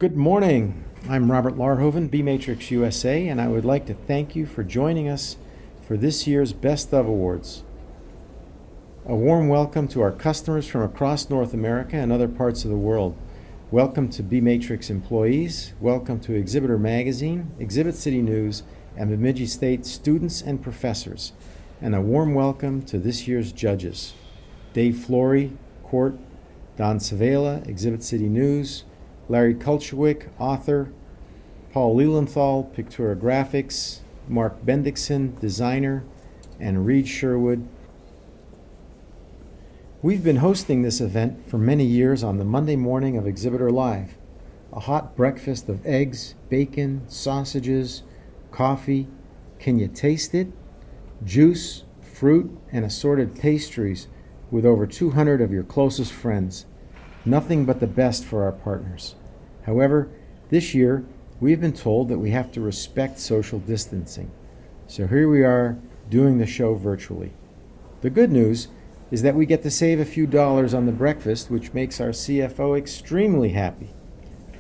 Good morning. I'm Robert Larhoven, beMatrix USA, and I would like to thank you for joining us for this year's Best of Awards. A warm welcome to our customers from across North America and other parts of the world. Welcome to beMatrix employees. Welcome to Exhibitor Magazine, Exhibit City News, and Bemidji State students and professors. And a warm welcome to this year's judges. Dave Flory, Court, Don Savela, Exhibit City News, Larry Kulchwick, author, Paul Lilienthal, Pictura Graphics, Mark Bendixson, designer, and Reed Sherwood. We've been hosting this event for many years on the Monday morning of Exhibitor Live, a hot breakfast of eggs, bacon, sausages, coffee, can you taste it? Juice, fruit, and assorted pastries with over 200 of your closest friends. Nothing but the best for our partners. However, this year, we've been told that we have to respect social distancing. So here we are doing the show virtually. The good news is that we get to save a few dollars on the breakfast, which makes our CFO extremely happy.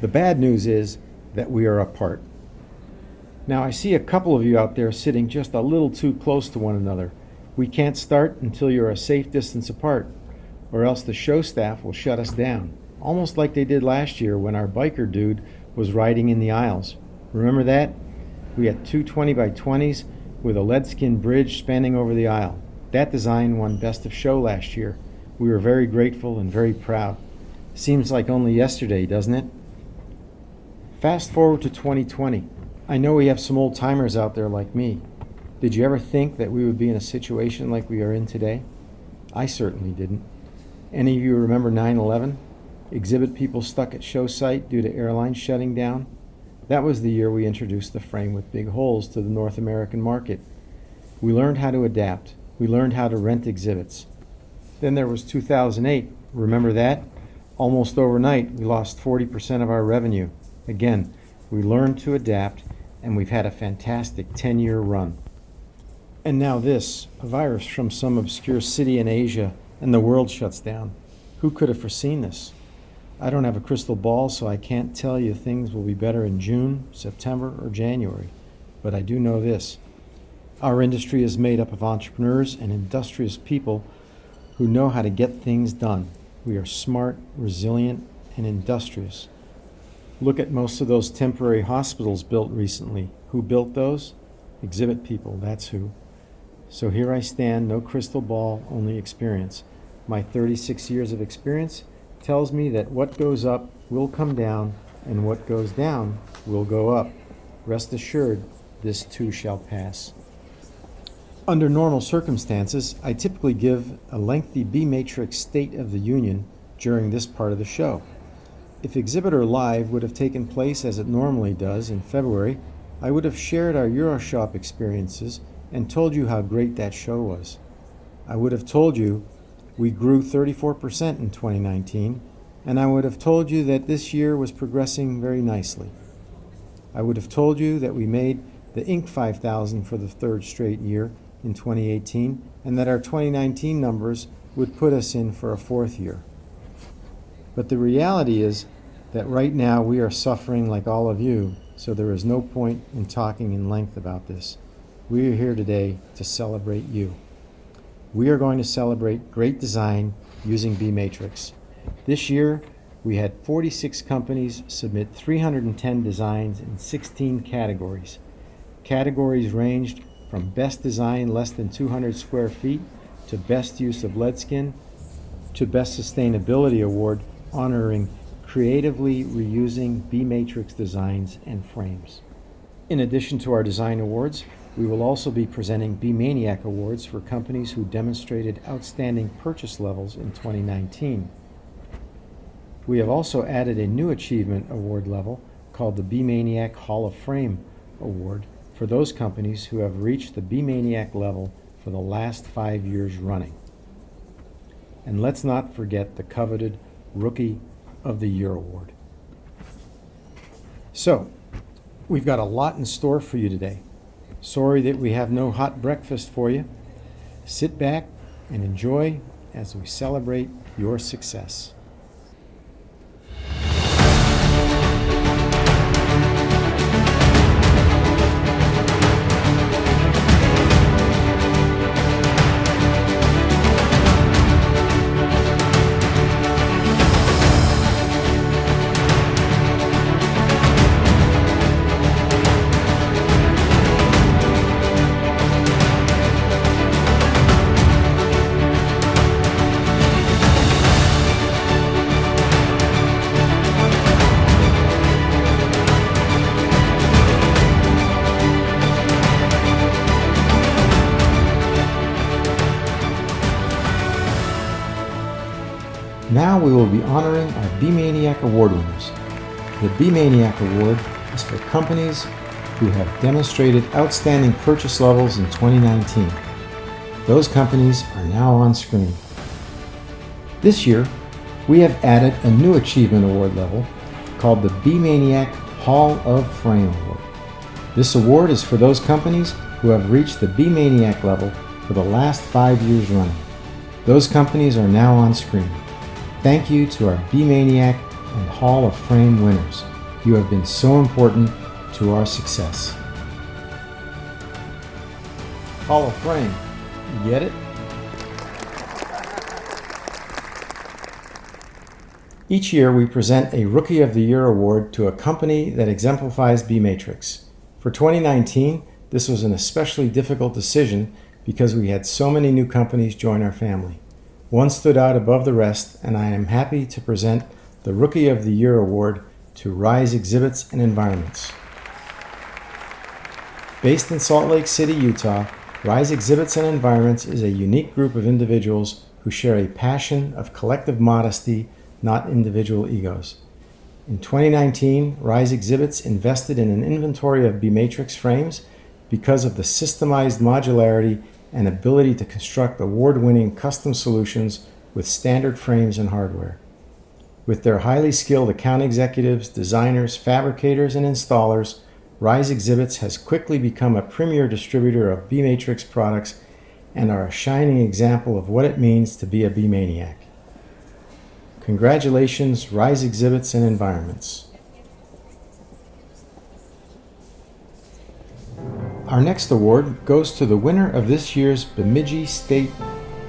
The bad news is that we are apart. Now, I see a couple of you out there sitting just a little too close to one another. We can't start until you're a safe distance apart, or else the show staff will shut us down, almost like they did last year when our biker dude was riding in the aisles. Remember that? We had two 20 by 20s with a lead skin bridge spanning over the aisle. That design won Best of Show last year. We were very grateful and very proud. Seems like only yesterday, doesn't it? Fast forward to 2020. I know we have some old timers out there like me. Did you ever think that we would be in a situation like we are in today? I certainly didn't. Any of you remember 9/11? Exhibit people stuck at show site due to airlines shutting down? That was the year we introduced the frame with big holes to the North American market. We learned how to adapt. We learned how to rent exhibits. Then there was 2008. Remember that? Almost overnight, we lost 40% of our revenue. Again, we learned to adapt, and we've had a fantastic 10-year run. And now this, a virus from some obscure city in Asia, and the world shuts down. Who could have foreseen this? I don't have a crystal ball, so I can't tell you things will be better in June, September, or January. But I do know this. Our industry is made up of entrepreneurs and industrious people who know how to get things done. We are smart, resilient, and industrious. Look at most of those temporary hospitals built recently. Who built those? Exhibit people, that's who. So here I stand, no crystal ball, only experience. My 36 years of experience tells me that what goes up will come down, and what goes down will go up. Rest assured, this too shall pass. Under normal circumstances, I typically give a lengthy beMatrix State of the Union during this part of the show. If Exhibitor Live would have taken place as it normally does in February, I would have shared our Euroshop experiences and told you how great that show was. I would have told you we grew 34% in 2019, and I would have told you that this year was progressing very nicely. I would have told you that we made the Inc. 5000 for the third straight year in 2018, and that our 2019 numbers would put us in for a fourth year. But the reality is that right now we are suffering like all of you, so there is no point in talking in length about this. We are here today to celebrate you. We are going to celebrate great design using beMatrix. This year, we had 46 companies submit 310 designs in 16 categories. Categories ranged from best design less than 200 square feet to best use of lead skin to best sustainability award honoring creatively reusing beMatrix designs and frames. In addition to our design awards, we will also be presenting beManiacs awards for companies who demonstrated outstanding purchase levels in 2019. We have also added a new achievement award level called the beManiacs Hall of Fame Award for those companies who have reached the beManiacs level for the last 5 years running. And let's not forget the coveted Rookie of the Year award. So, we've got a lot in store for you today. Sorry that we have no hot breakfast for you. Sit back and enjoy as we celebrate your success. Now we will be honoring our beManiac Award winners. The beManiac Award is for companies who have demonstrated outstanding purchase levels in 2019. Those companies are now on screen. This year, we have added a new achievement award level called the beManiac Hall of Fame Award. This award is for those companies who have reached the beManiac level for the last 5 years running. Those companies are now on screen. Thank you to our beManiac and Hall of Fame winners. You have been so important to our success. Hall of Fame, you get it? Each year we present a Rookie of the Year award to a company that exemplifies beMatrix. For 2019, this was an especially difficult decision because we had so many new companies join our family. One stood out above the rest, and I am happy to present the Rookie of the Year award to Rise Exhibits and Environments. Based in Salt Lake City, Utah, Rise Exhibits and Environments is a unique group of individuals who share a passion of collective modesty, not individual egos. In 2019, Rise Exhibits invested in an inventory of beMatrix frames because of the systemized modularity and ability to construct award-winning custom solutions with standard frames and hardware. With their highly skilled account executives, designers, fabricators, and installers, Rise Exhibits has quickly become a premier distributor of beMatrix products and are a shining example of what it means to be a beManiac. Congratulations, Rise Exhibits and Environments. Our next award goes to the winner of this year's Bemidji State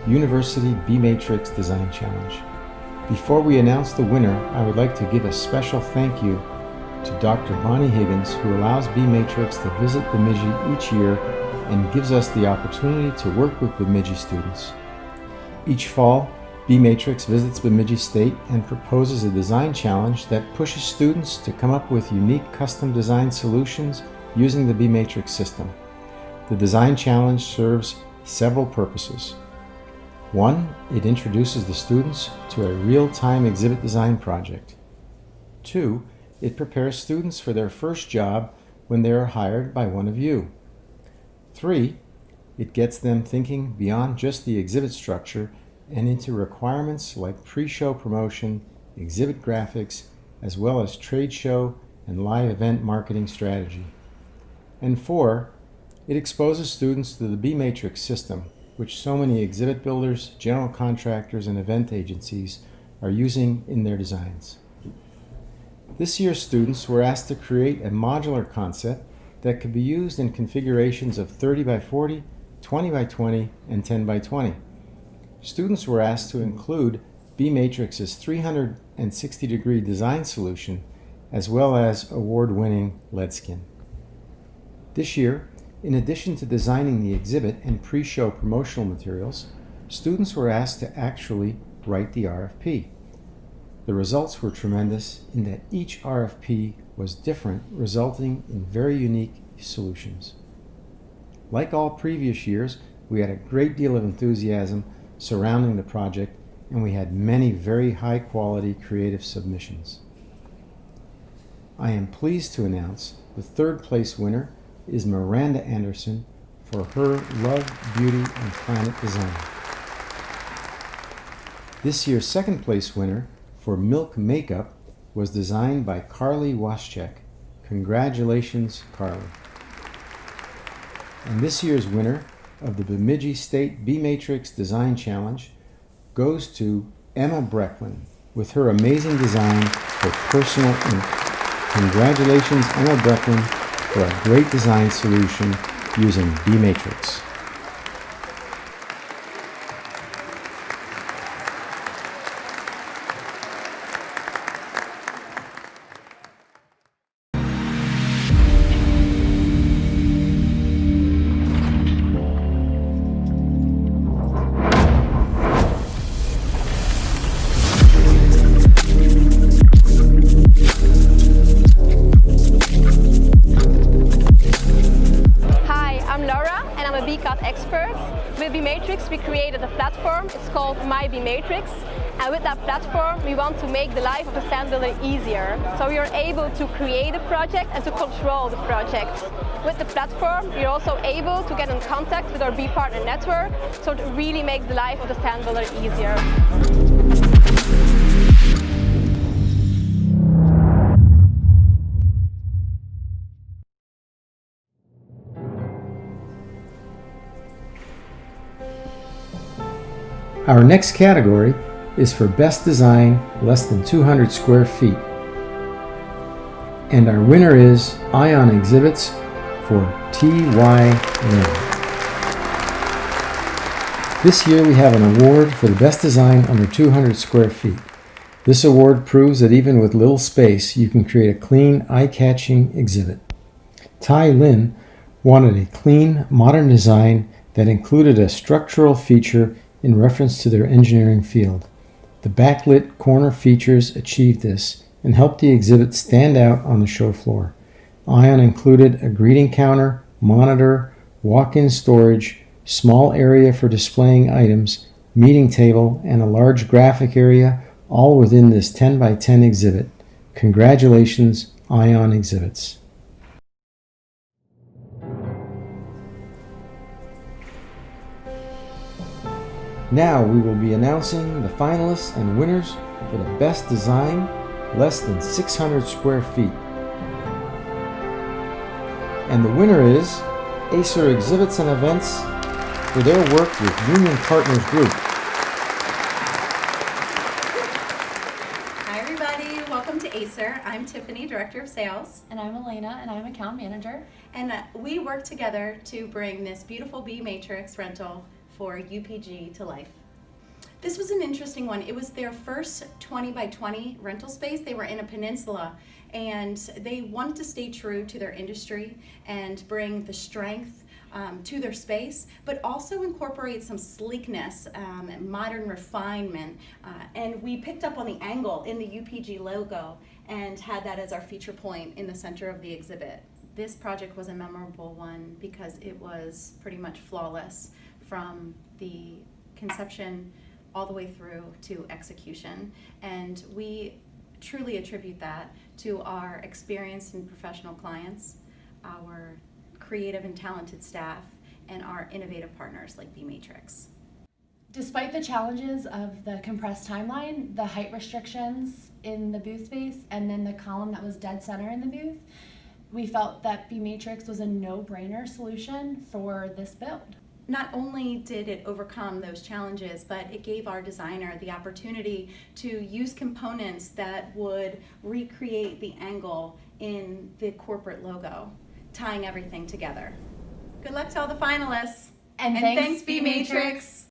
University beMatrix Design Challenge. Before we announce the winner, I would like to give a special thank you to Dr. Bonnie Higgins, who allows beMatrix to visit Bemidji each year and gives us the opportunity to work with Bemidji students. Each fall, beMatrix visits Bemidji State and proposes a design challenge that pushes students to come up with unique custom design solutions using the beMatrix system. The design challenge serves several purposes. 1, it introduces the students to a real-time exhibit design project. 2, it prepares students for their first job when they are hired by one of you. 3, it gets them thinking beyond just the exhibit structure and into requirements like pre-show promotion, exhibit graphics, as well as trade show and live event marketing strategy. And 4, it exposes students to the beMatrix system, which so many exhibit builders, general contractors, and event agencies are using in their designs. This year's students were asked to create a modular concept that could be used in configurations of 30 by 40, 20 by 20, and 10 by 20. Students were asked to include beMatrix's 360-degree design solution, as well as award-winning lead skin. This year, in addition to designing the exhibit and pre-show promotional materials, students were asked to actually write the RFP. The results were tremendous in that each RFP was different, resulting in very unique solutions. Like all previous years, we had a great deal of enthusiasm surrounding the project, and we had many very high-quality creative submissions. I am pleased to announce the third place winner is Miranda Anderson for her Love, Beauty, and Planet design. This year's second place winner for Milk Makeup was designed by Carly Waschek. Congratulations, Carly. And this year's winner of the Bemidji State beMatrix Design Challenge goes to Emma Brecklin with her amazing design for Personal Ink. Congratulations, Emma Brecklin, for a great design solution using beMatrix. Expert. With beMatrix, we created a platform. It's called beMatrix, And with that platform, we want to make the life of a stand builder easier. So you're able to create a project and to control the project. With the platform, you're also able to get in contact with our bePartner network, so it really makes the life of the stand builder easier. Our next category is for Best Design Less Than 200 Square Feet. And our winner is Ion Exhibits for T.Y. Lin. This year we have an award for the best design under 200 square feet. This award proves that even with little space, you can create a clean, eye-catching exhibit. Ty Lin wanted a clean, modern design that included a structural feature in reference to their engineering field. The backlit corner features achieved this and helped the exhibit stand out on the show floor. Ion included a greeting counter, monitor, walk-in storage, small area for displaying items, meeting table, and a large graphic area, all within this 10 by 10 exhibit. Congratulations, Ion Exhibits. Now we will be announcing the finalists and winners for the best design less than 600 square feet. And the winner is Acer Exhibits and Events for their work with Union Partners Group. Hi everybody, welcome to Acer. I'm Tiffany, Director of Sales. And I'm Elena, and I'm Account Manager. And we work together to bring this beautiful beMatrix rental for UPG to life. This was an interesting one. It was their first 20 by 20 rental space. They were in a peninsula, and they wanted to stay true to their industry and bring the strength to their space, but also incorporate some sleekness and modern refinement. And we picked up on the angle in the UPG logo and had that as our feature point in the center of the exhibit. This project was a memorable one because it was pretty much flawless from the conception all the way through to execution. And we truly attribute that to our experienced and professional clients, our creative and talented staff, and our innovative partners like beMatrix. Despite the challenges of the compressed timeline, the height restrictions in the booth space, and then the column that was dead center in the booth, we felt that beMatrix was a no-brainer solution for this build. Not only did it overcome those challenges, but it gave our designer the opportunity to use components that would recreate the angle in the corporate logo, tying everything together. Good luck to all the finalists. And thanks beMatrix.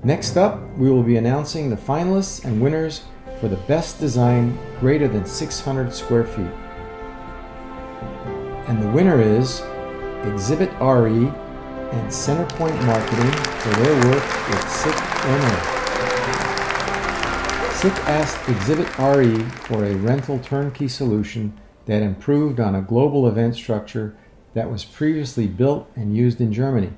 Next up, we will be announcing the finalists and winners for the best design greater than 600 square feet. And the winner is Exhibit RE and Centerpoint Marketing for their work with SICK NO. SICK asked Exhibit RE for a rental turnkey solution that improved on a global event structure that was previously built and used in Germany.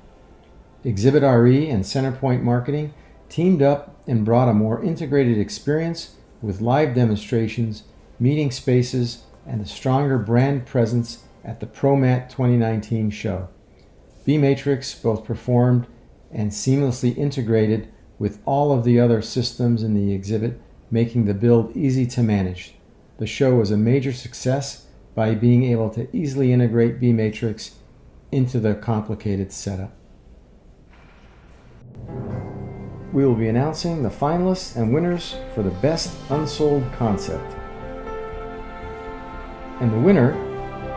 Exhibit RE and Centerpoint Marketing teamed up and brought a more integrated experience with live demonstrations, meeting spaces, and a stronger brand presence at the ProMat 2019 show. beMatrix both performed and seamlessly integrated with all of the other systems in the exhibit, making the build easy to manage. The show was a major success by being able to easily integrate beMatrix into the complicated setup. We will be announcing the finalists and winners for the best unsold concept. And the winner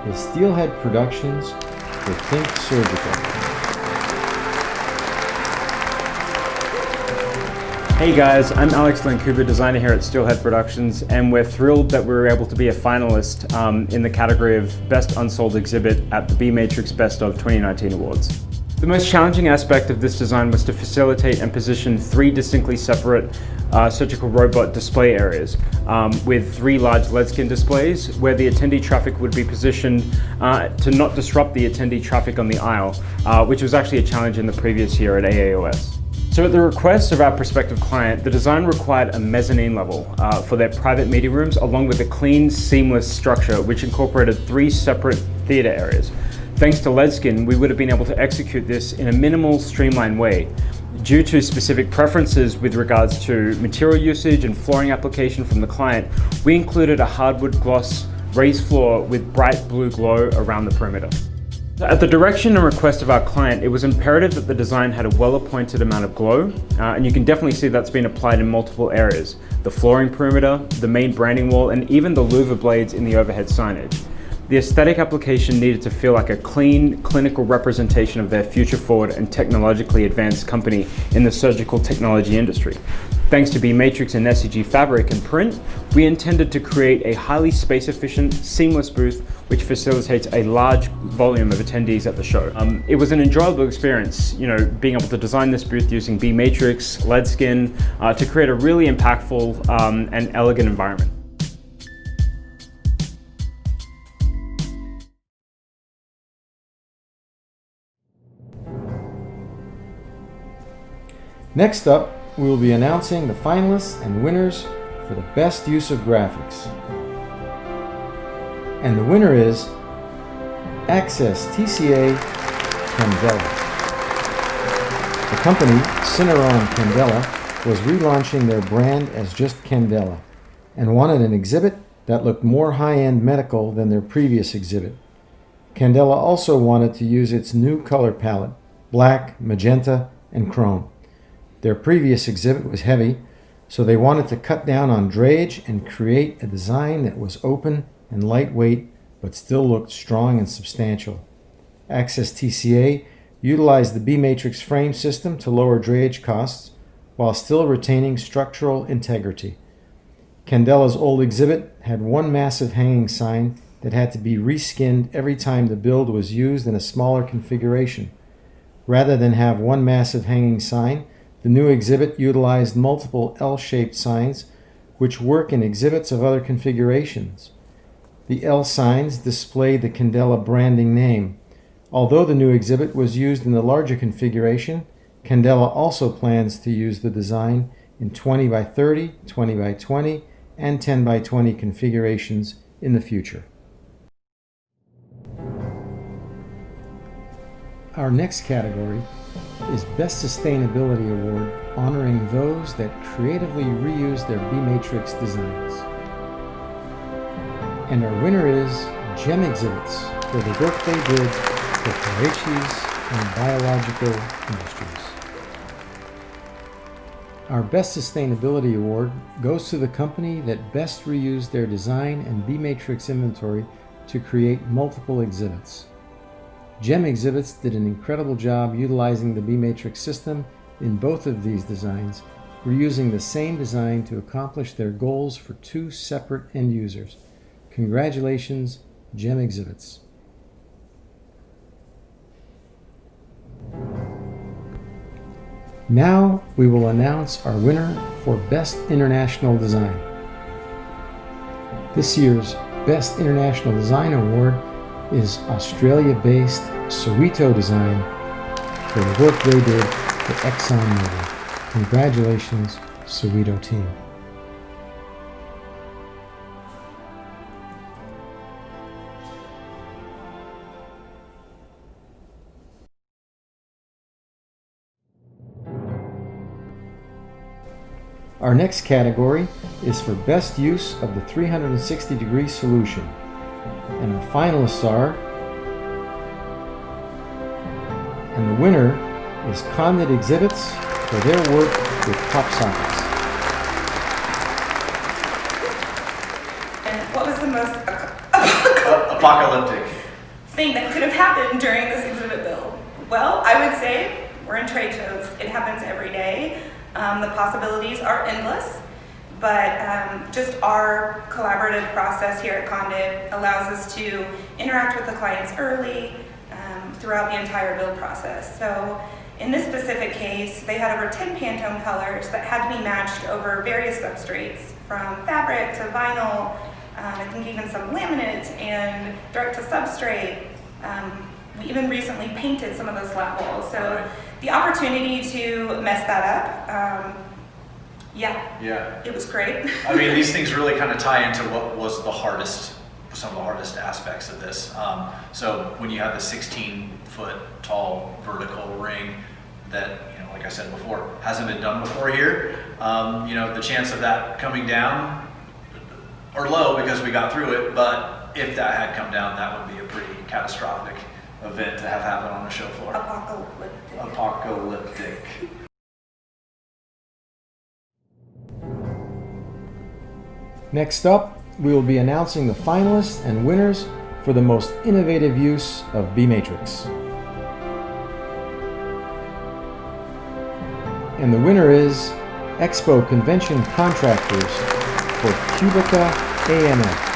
is Steelhead Productions for Think Surgical. Hey guys, I'm Alex Lancuba, designer here at Steelhead Productions, and we're thrilled that we were able to be a finalist in the category of Best Unsold Exhibit at the beMatrix Best of 2019 Awards. The most challenging aspect of this design was to facilitate and position three distinctly separate surgical robot display areas with three large lead skin displays where the attendee traffic would be positioned to not disrupt the attendee traffic on the aisle, which was actually a challenge in the previous year at AAOS. So at the request of our prospective client, the design required a mezzanine level for their private meeting rooms, along with a clean, seamless structure which incorporated 3 separate theater areas. Thanks to Ledskin, we would have been able to execute this in a minimal, streamlined way. Due to specific preferences with regards to material usage and flooring application from the client, we included a hardwood gloss raised floor with bright blue glow around the perimeter. At the direction and request of our client, it was imperative that the design had a well-appointed amount of glow, and you can definitely see that's been applied in multiple areas: the flooring perimeter, the main branding wall, and even the louver blades in the overhead signage. The aesthetic application needed to feel like a clean, clinical representation of their future-forward and technologically advanced company in the surgical technology industry. Thanks to beMatrix and SEG fabric and print, we intended to create a highly space-efficient, seamless booth which facilitates a large volume of attendees at the show. It was an enjoyable experience, being able to design this booth using beMatrix, Ledskin, to create a really impactful and elegant environment. Next up, we will be announcing the finalists and winners for the best use of graphics. And the winner is Access TCA Candela. The company, Cineron Candela, was relaunching their brand as just Candela and wanted an exhibit that looked more high-end medical than their previous exhibit. Candela also wanted to use its new color palette, black, magenta, and chrome. Their previous exhibit was heavy, so they wanted to cut down on drayage and create a design that was open and lightweight, but still looked strong and substantial. Access TCA utilized the beMatrix frame system to lower drayage costs while still retaining structural integrity. Candela's old exhibit had one massive hanging sign that had to be reskinned every time the build was used in a smaller configuration. Rather than have one massive hanging sign, the new exhibit utilized multiple L-shaped signs which work in exhibits of other configurations. The L signs display the Candela branding name. Although the new exhibit was used in the larger configuration, Candela also plans to use the design in 20 by 30, 20 by 20, and 10 by 20 configurations in the future. Our next category is Best Sustainability Award, honoring those that creatively reuse their beMatrix designs. And our winner is Gem Exhibits for the work they did for Karachi's and biological industries. Our Best Sustainability Award goes to the company that best reused their design and beMatrix inventory to create multiple exhibits. Gem Exhibits did an incredible job utilizing the beMatrix system in both of these designs, reusing the same design to accomplish their goals for 2 separate end users. Congratulations, Gem Exhibits. Now we will announce our winner for Best International Design. This year's Best International Design Award is Australia-based Soweto Design for the work they did for ExxonMobil. Congratulations, Soweto team. Our next category is for best use of the 360-degree solution. And the finalists are, and the winner is Condit Exhibits for their work with pop sockets. And what was the most apocalyptic thing that could have happened during this exhibit build? Well, I would say we're in trade shows. It happens every day. The possibilities are endless. But just our collaborative process here at Condit allows us to interact with the clients early throughout the entire build process. So in this specific case, they had over 10 Pantone colors that had to be matched over various substrates, from fabric to vinyl, I think even some laminate and direct to substrate. We even recently painted some of those flat walls. So the opportunity to mess that up, Yeah. it was great. I mean, these things really kind of tie into what was some of the hardest aspects of this. So when you have the 16-foot tall vertical ring that, like I said before, hasn't been done before here, the chance of that coming down are low because we got through it, but if that had come down, that would be a pretty catastrophic event to have happen on the show floor. Apocalyptic. Next up, we will be announcing the finalists and winners for the most innovative use of beMatrix. And the winner is Expo Convention Contractors for Cubica AMF.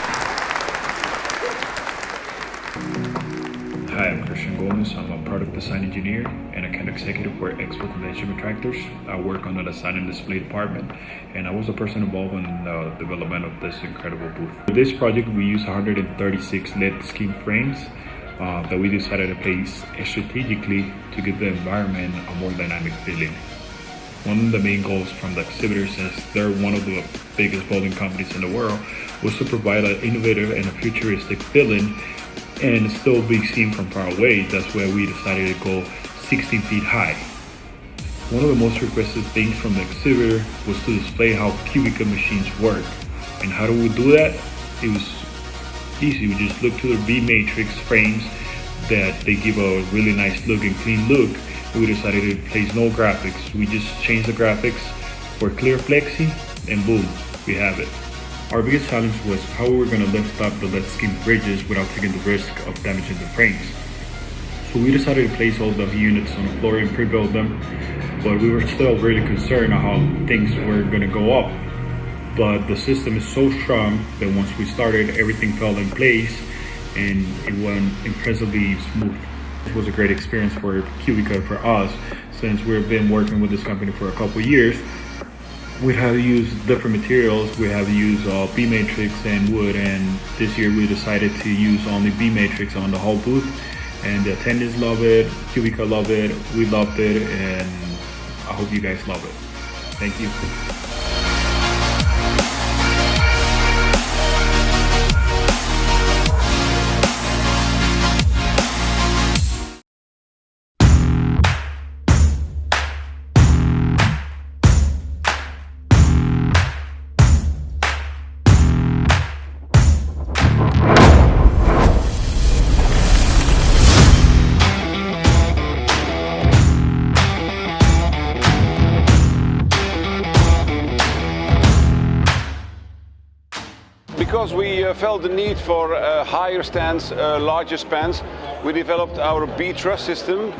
Hi, I'm Christian Gomez. I'm a product design engineer and account executive for Expo Convention Contractors. I work on the design and display department, and I was the person involved in the development of this incredible booth. For this project, we used 136 LED scheme frames that we decided to place strategically to give the environment a more dynamic feeling. One of the main goals from the exhibitors, since they're one of the biggest bowling companies in the world, was to provide an innovative and a futuristic feeling and still be seen from far away. That's why we decided to go 16 feet high. One of the most requested things from the exhibitor was to display how Cubica machines work. And how do we do that? It was easy. We just look to the beMatrix frames that they give a really nice look and clean look. And we decided to place no graphics. We just changed the graphics for clear flexi and boom, we have it. Our biggest challenge was how we were going to lift up the LED scheme bridges without taking the risk of damaging the frames. So we decided to place all the units on the floor and pre-build them, but we were still really concerned on how things were going to go up. But the system is so strong that once we started, everything fell in place and it went impressively smooth. It was a great experience for Cubica, for us, since we've been working with this company for a couple of years. We have used different materials. We have used beMatrix and wood, and this year we decided to use only beMatrix on the whole booth. And the attendees love it, Cubica love it, we loved it, and I hope you guys love it. Thank you. Because we felt the need for higher stands, larger spans, we developed our beTruss system,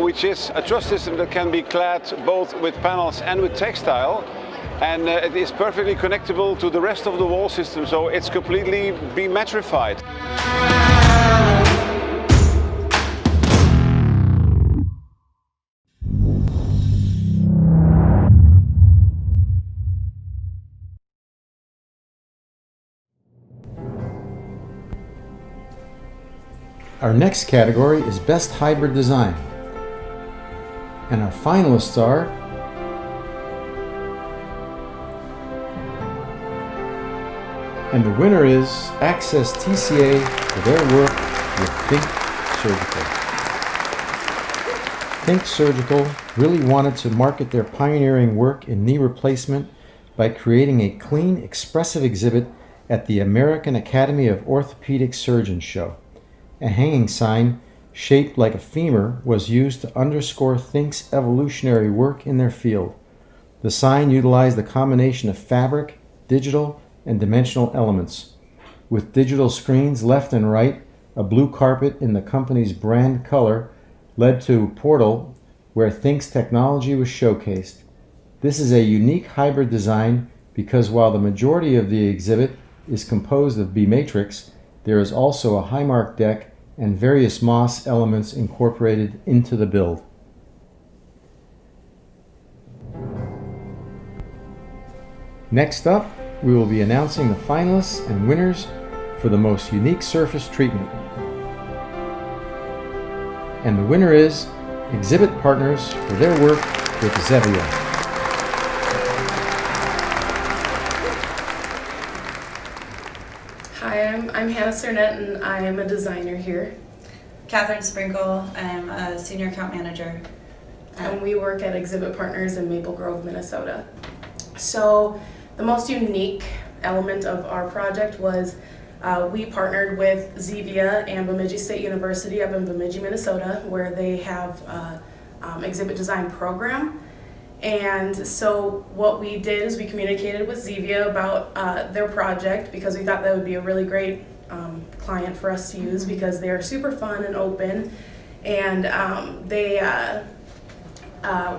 which is a truss system that can be clad both with panels and with textile. And it is perfectly connectable to the rest of the wall system, so it's completely beMatrified. Our next category is Best Hybrid Design. And our finalists are and the winner is Access TCA for their work with Think Surgical. Think Surgical really wanted to market their pioneering work in knee replacement by creating a clean, expressive exhibit at the American Academy of Orthopedic Surgeons show. A hanging sign shaped like a femur was used to underscore Think's evolutionary work in their field. The sign utilized a combination of fabric, digital, and dimensional elements. With digital screens left and right, a blue carpet in the company's brand color led to a portal where Think's technology was showcased. This is a unique hybrid design because while the majority of the exhibit is composed of beMatrix, there is also a Highmark deck and various moss elements incorporated into the build. Next up, we will be announcing the finalists and winners for the most unique surface treatment. And the winner is exhibit partners for their work with Zevia. Hi, I'm Hannah Cernett and I am a designer here. Catherine Sprinkle, I'm a senior account manager. And we work at Exhibit Partners in Maple Grove, Minnesota. So the most unique element of our project was we partnered with Zevia and Bemidji State University up in Bemidji, Minnesota, where they have an exhibit design program. And so what we did is we communicated with Zevia about their project because we thought that would be a really great client for us to use because they are super fun and open. And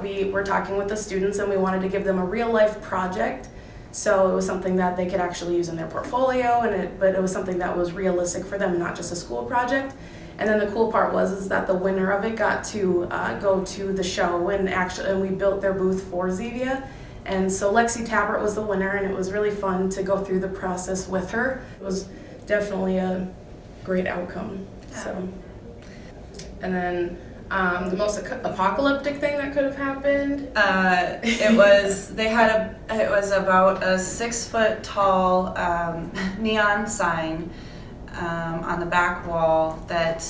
we were talking with the students and we wanted to give them a real life project. So it was something that they could actually use in their portfolio, but it was something that was realistic for them, not just a school project. And then the cool part was that the winner of it got to go to the show and we built their booth for Zevia. And so Lexi Tabbert was the winner, and it was really fun to go through the process with her. It was definitely a great outcome. So, and then the most apocalyptic thing that could have happened. It was about a 6 foot tall neon sign on the back wall that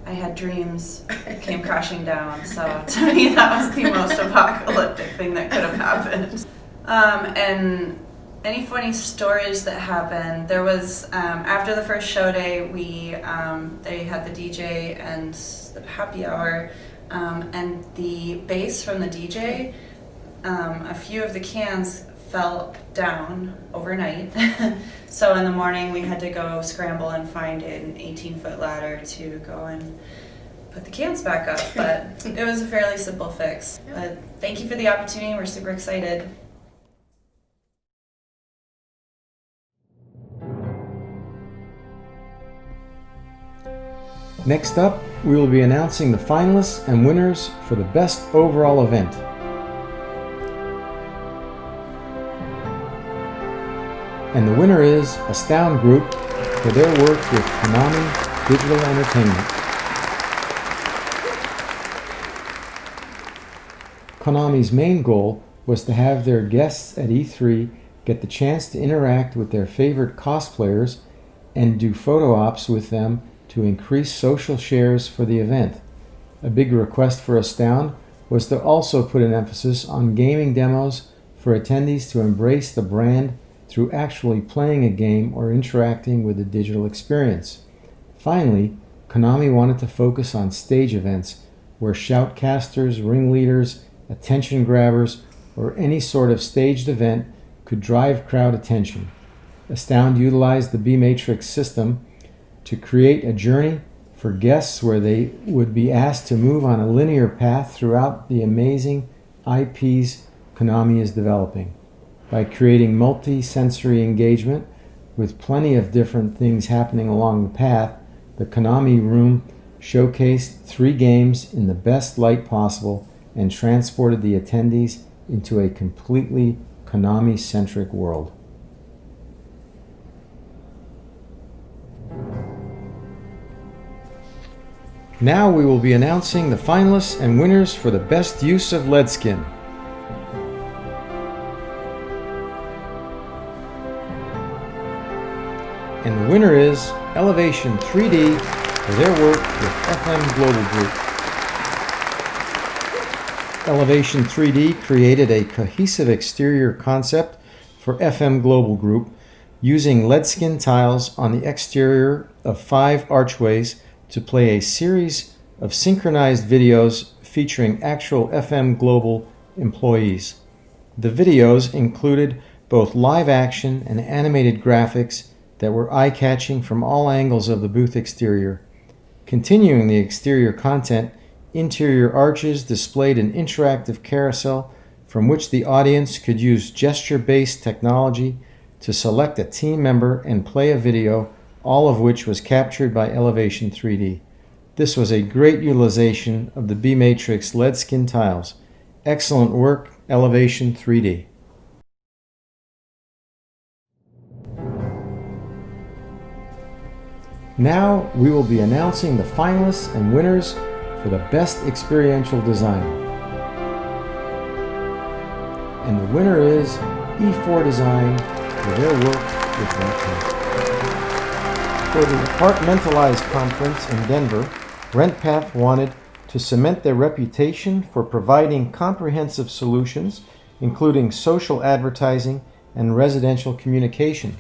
I had dreams came crashing down. So to me, that was the most apocalyptic thing that could have happened. And any funny stories that happened, there was, after the first show day, they had the DJ and the happy hour, and the bass from the DJ, a few of the cans fell down overnight. So in the morning we had to go scramble and find an 18-foot ladder to go and put the cans back up, but it was a fairly simple fix. But thank you for the opportunity, we're super excited. Next up, we will be announcing the finalists and winners for the best overall event. And the winner is Astound Group for their work with Konami Digital Entertainment. Konami's main goal was to have their guests at E3 get the chance to interact with their favorite cosplayers and do photo ops with them to increase social shares for the event. A big request for Astound was to also put an emphasis on gaming demos for attendees to embrace the brand through actually playing a game or interacting with the digital experience. Finally, Konami wanted to focus on stage events where shoutcasters, ringleaders, attention grabbers, or any sort of staged event could drive crowd attention. Astound utilized the beMatrix system to create a journey for guests where they would be asked to move on a linear path throughout the amazing IPs Konami is developing. By creating multi-sensory engagement with plenty of different things happening along the path, the Konami Room showcased 3 games in the best light possible and transported the attendees into a completely Konami-centric world. Now we will be announcing the finalists and winners for the best use of lead skin. And the winner is Elevation 3D for their work with FM Global Group. Elevation 3D created a cohesive exterior concept for FM Global Group using lead skin tiles on the exterior of 5 archways to play a series of synchronized videos featuring actual FM Global employees. The videos included both live action and animated graphics that were eye-catching from all angles of the booth exterior. Continuing the exterior content, interior arches displayed an interactive carousel from which the audience could use gesture-based technology to select a team member and play a video, all of which was captured by Elevation 3D. This was a great utilization of the beMatrix lead skin tiles. Excellent work, Elevation 3D. Now we will be announcing the finalists and winners for the best experiential design. And the winner is E4 Design for their work with RentPath. For the Departmentalized Conference in Denver, RentPath wanted to cement their reputation for providing comprehensive solutions, including social advertising and residential communication.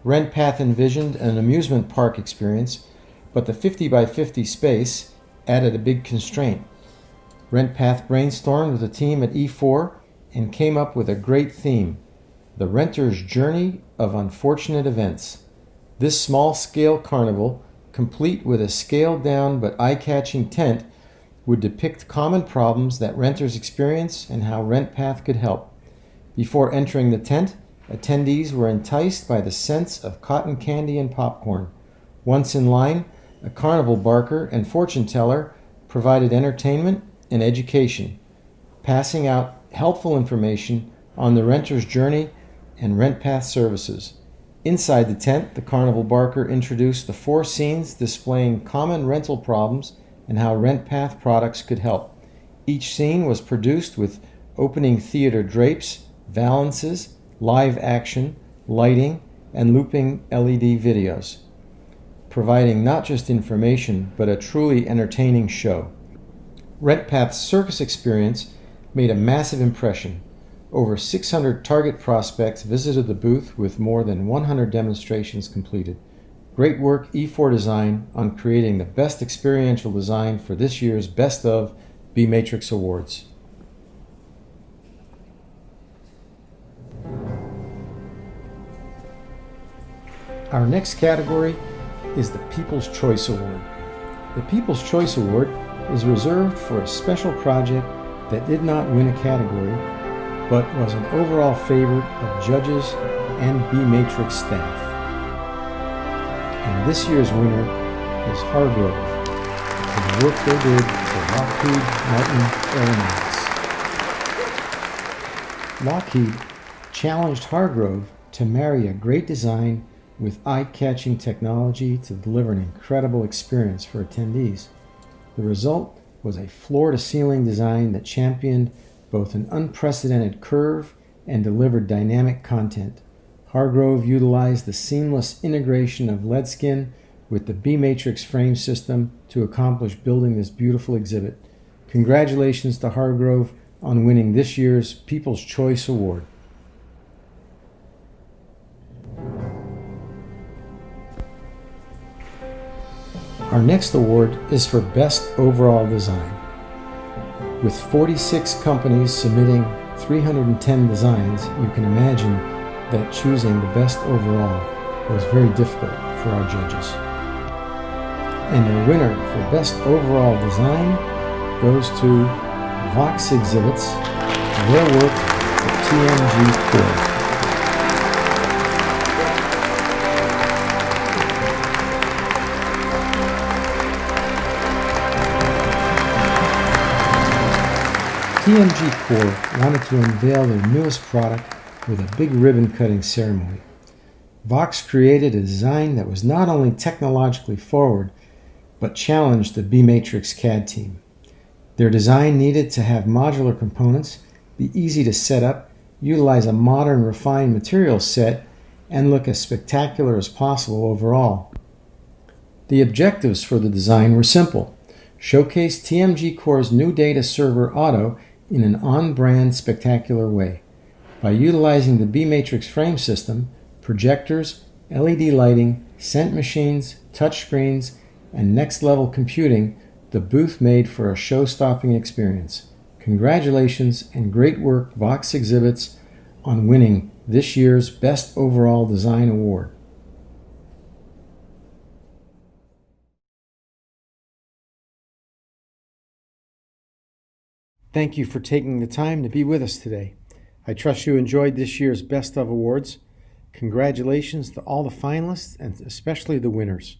RentPath envisioned an amusement park experience, but the 50 by 50 space added a big constraint. RentPath brainstormed with a team at E4 and came up with a great theme, the renter's journey of unfortunate events. This small-scale carnival, complete with a scaled-down but eye-catching tent, would depict common problems that renters experience and how RentPath could help. Before entering the tent, attendees were enticed by the scents of cotton candy and popcorn. Once in line, a carnival barker and fortune teller provided entertainment and education, passing out helpful information on the renter's journey and RentPath services. Inside the tent, the carnival barker introduced the 4 scenes displaying common rental problems and how RentPath products could help. Each scene was produced with opening theater drapes, valances, live action, lighting, and looping LED videos, providing not just information, but a truly entertaining show. RentPath's circus experience made a massive impression. Over 600 target prospects visited the booth with more than 100 demonstrations completed. Great work, E4 Design, on creating the best experiential design for this year's Best of beMatrix Awards. Our next category is the People's Choice Award. The People's Choice Award is reserved for a special project that did not win a category, but was an overall favorite of judges and beMatrix staff. And this year's winner is Hargrove for the work they did for Lockheed Martin Aeronautics. Lockheed challenged Hargrove to marry a great design with eye-catching technology to deliver an incredible experience for attendees. The result was a floor-to-ceiling design that championed both an unprecedented curve and delivered dynamic content. Hargrove utilized the seamless integration of lead skin with the beMatrix frame system to accomplish building this beautiful exhibit. Congratulations to Hargrove on winning this year's People's Choice Award. Our next award is for Best Overall Design. With 46 companies submitting 310 designs, you can imagine that choosing the best overall was very difficult for our judges. And our winner for Best Overall Design goes to Vox Exhibits for their work at TMG Core. TMG Core wanted to unveil their newest product with a big ribbon-cutting ceremony. Vox created a design that was not only technologically forward, but challenged the beMatrix CAD team. Their design needed to have modular components, be easy to set up, utilize a modern refined material set, and look as spectacular as possible overall. The objectives for the design were simple: showcase TMG Core's new data server Auto in an on-brand spectacular way. By utilizing the beMatrix frame system, projectors, LED lighting, scent machines, touchscreens, and next-level computing, the booth made for a show-stopping experience. Congratulations and great work, Vox Exhibits, on winning this year's Best Overall Design Award. Thank you for taking the time to be with us today. I trust you enjoyed this year's Best of Awards. Congratulations to all the finalists and especially the winners.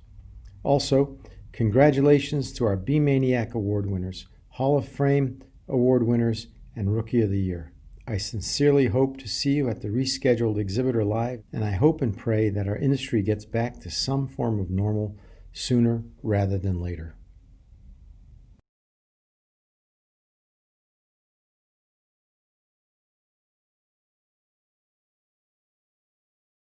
Also, congratulations to our beManiac Award winners, Hall of Fame Award winners, and Rookie of the Year. I sincerely hope to see you at the rescheduled Exhibitor Live, and I hope and pray that our industry gets back to some form of normal sooner rather than later.